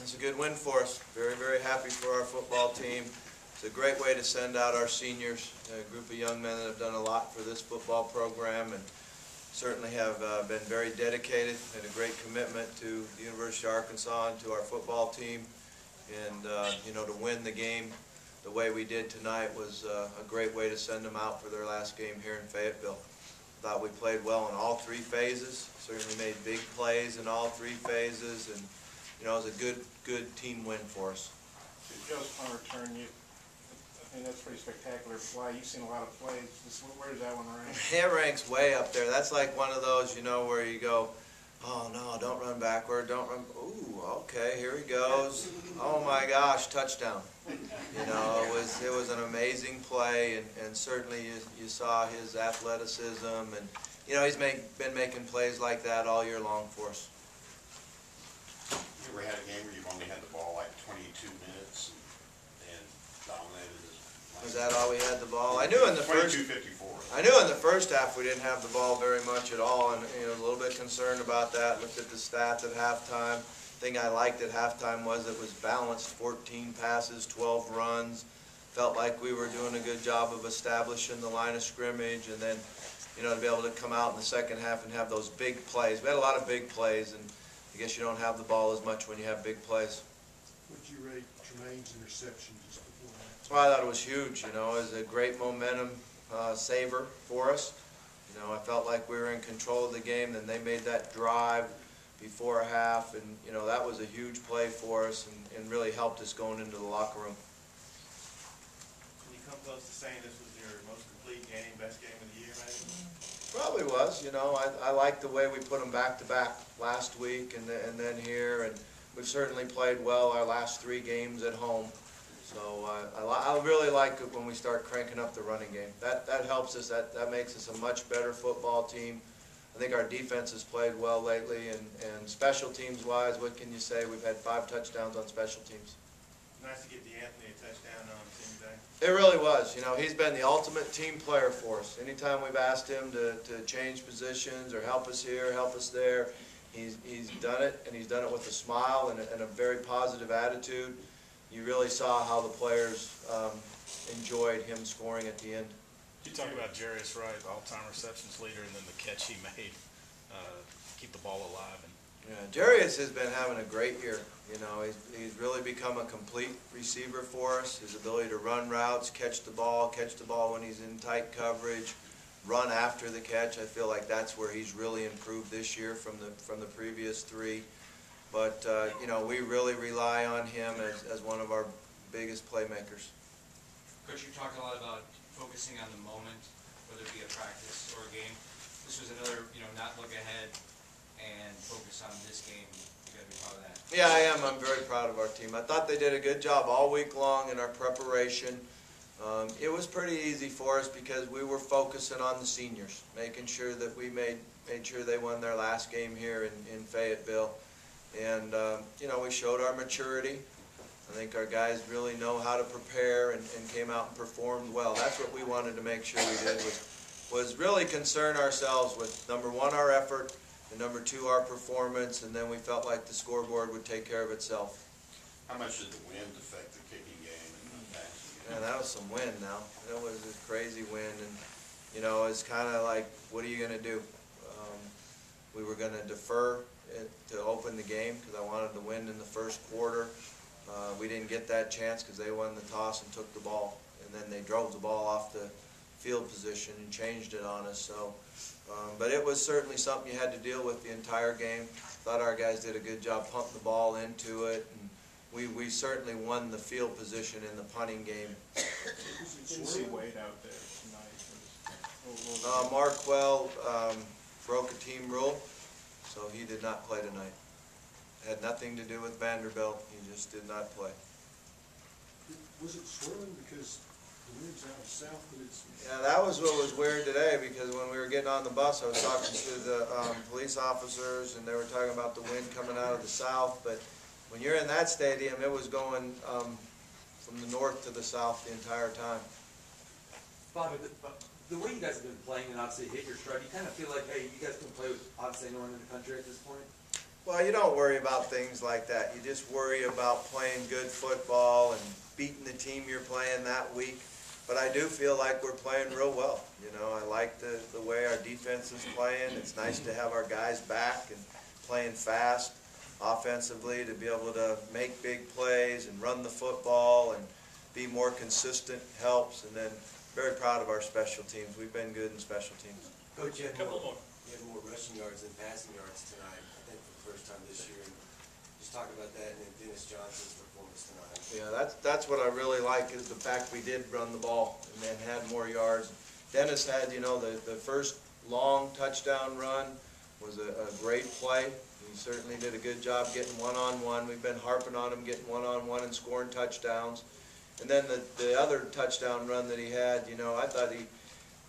It's a good win for us. Very, very happy for our football team. It's a great way to send out our seniors, a group of young men that have done a lot for this football program and certainly have been very dedicated and a great commitment to the University of Arkansas and to our football team. And, you know, to win the game the way we did tonight was a great way to send them out for their last game here in Fayetteville. Thought we played well in all three phases, certainly made big plays in all three phases, and you know, it was a good team win for us. Joe's punt return, I mean, that's pretty spectacular play. You've seen a lot of plays. Where does that one rank? It ranks way up there. That's like one of those, you know, where you go, oh no, don't run backward, don't run. Ooh, okay, here he goes. Oh my gosh, touchdown. You know, it was an amazing play, and certainly you saw his athleticism, and you know, he's been making plays like that all year long for us. You ever had a game where you've only had the ball like 22 minutes and dominated it? Was that all we had the ball? I knew in the first. 22-54. I knew in the first half we didn't have the ball very much at all, and you know, a little bit concerned about that. Looked at the stats at halftime. Thing I liked at halftime was it was balanced: 14 passes, 12 runs. Felt like we were doing a good job of establishing the line of scrimmage, and then, you know, to be able to come out in the second half and have those big plays. We had a lot of big plays, and I guess you don't have the ball as much when you have big plays. Would you rate Tremaine's interception just before that? Well, I thought it was huge. You know, it was a great momentum saver for us. You know, I felt like we were in control of the game. Then they made that drive before half, and you know, that was a huge play for us, and really helped us going into the locker room. Can you come close to saying this was your most complete game, best game of the year, maybe? Probably was. You know, I liked the way we put them back to back last week and then here, and we've certainly played well our last 3 games at home. So I really like it when we start cranking up the running game. That helps us. That makes us a much better football team. I think our defense has played well lately, and special teams wise, what can you say? We've had 5 touchdowns on special teams. Nice to get D'Anthony a touchdown on team day. It really was. You know, he's been the ultimate team player for us. Anytime we've asked him to change positions or help us here, help us there, he's done it, and he's done it with a smile and a very positive attitude. You really saw how the players enjoyed him scoring at the end. You talk about Jarius Wright, all-time receptions leader, and then the catch he made, keep the ball alive. Yeah, Jarius has been having a great year. You know, he's really become a complete receiver for us. His ability to run routes, catch the ball when he's in tight coverage, run after the catch. I feel like that's where he's really improved this year from the previous 3. But you know, we really rely on him as one of our biggest playmakers. Coach, you talked a lot about focusing on the moment, whether it be a practice or a game. This was another, you know, not look ahead and focus on this game. You got to be proud of that. Yeah, I am. I'm very proud of our team. I thought they did a good job all week long in our preparation. It was pretty easy for us because we were focusing on the seniors, making sure that we made sure they won their last game here in Fayetteville. And, you know, we showed our maturity. I think our guys really know how to prepare and came out and performed well. That's what we wanted to make sure we did, was really concern ourselves with, number 1, our effort, and number 2, our performance, and then we felt like the scoreboard would take care of itself. How much did the wind affect the kicking game and the passing game? Yeah, that was some wind now. That was a crazy wind, and, you know, it's kind of like, what are you going to do? We were going to defer it to open the game because I wanted the wind in the first quarter. We didn't get that chance because they won the toss and took the ball, and then they drove the ball off the field position and changed it on us. So, but it was certainly something you had to deal with the entire game. Thought our guys did a good job pumping the ball into it, and we certainly won the field position in the punting game. Didn't see Wade out there tonight. Markwell broke a team rule, so he did not play tonight. It had nothing to do with Vanderbilt. He just did not play. Was it swirling because the wind's out south? But it's... Yeah, that was what was weird today, because when we were getting on the bus, I was talking to the police officers, and they were talking about the wind coming out of the south. But when you're in that stadium, it was going from the north to the south the entire time. Bobby, the way you guys have been playing and obviously hit your stride, you kind of feel like, hey, you guys can play with obviously anyone in the country at this point? Well, you don't worry about things like that. You just worry about playing good football and beating the team you're playing that week. But I do feel like we're playing real well. You know, I like the way our defense is playing. It's nice to have our guys back and playing fast offensively, to be able to make big plays and run the football and be more consistent helps. And then very proud of our special teams. We've been good in special teams. Coach, you had Couple more, more. you had more rushing yards than passing yards tonight, I think for the first time this year. And just talk about that and then Dennis Johnson's performance tonight. Yeah, that's what I really like, is the fact we did run the ball and then had more yards. Dennis had, you know, the first long touchdown run was a great play. He certainly did a good job getting one-on-one. We've been harping on him getting one-on-one and scoring touchdowns. And then the other touchdown run that he had, you know, I thought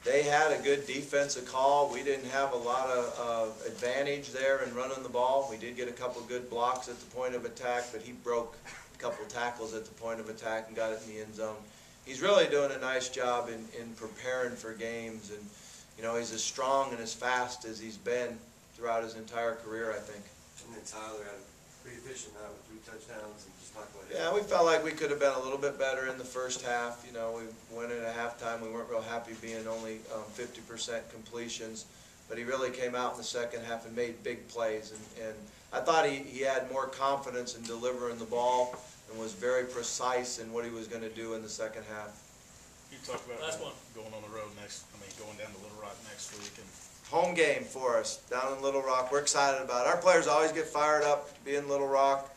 they had a good defensive call. We didn't have a lot of advantage there in running the ball. We did get a couple good blocks at the point of attack, but he broke a couple tackles at the point of attack and got it in the end zone. He's really doing a nice job in preparing for games, and you know, he's as strong and as fast as he's been throughout his entire career, I think. And then Tyler had a pretty efficient night with 3 touchdowns, and just talk about it. Yeah, we felt like we could have been a little bit better in the first half. You know, we went in at halftime. We weren't real happy being only 50% completions, but he really came out in the second half and made big plays. And I thought he had more confidence in delivering the ball and was very precise in what he was going to do in the second half. You talk about Last one. going on the road going down to Little Rock next week, and Home game for us down in Little Rock. We're excited about it. Our players always get fired up to be in Little Rock.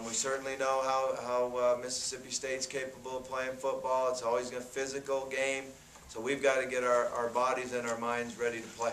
We certainly know how Mississippi State's capable of playing football. It's always a physical game, so we've got to get our bodies and our minds ready to play.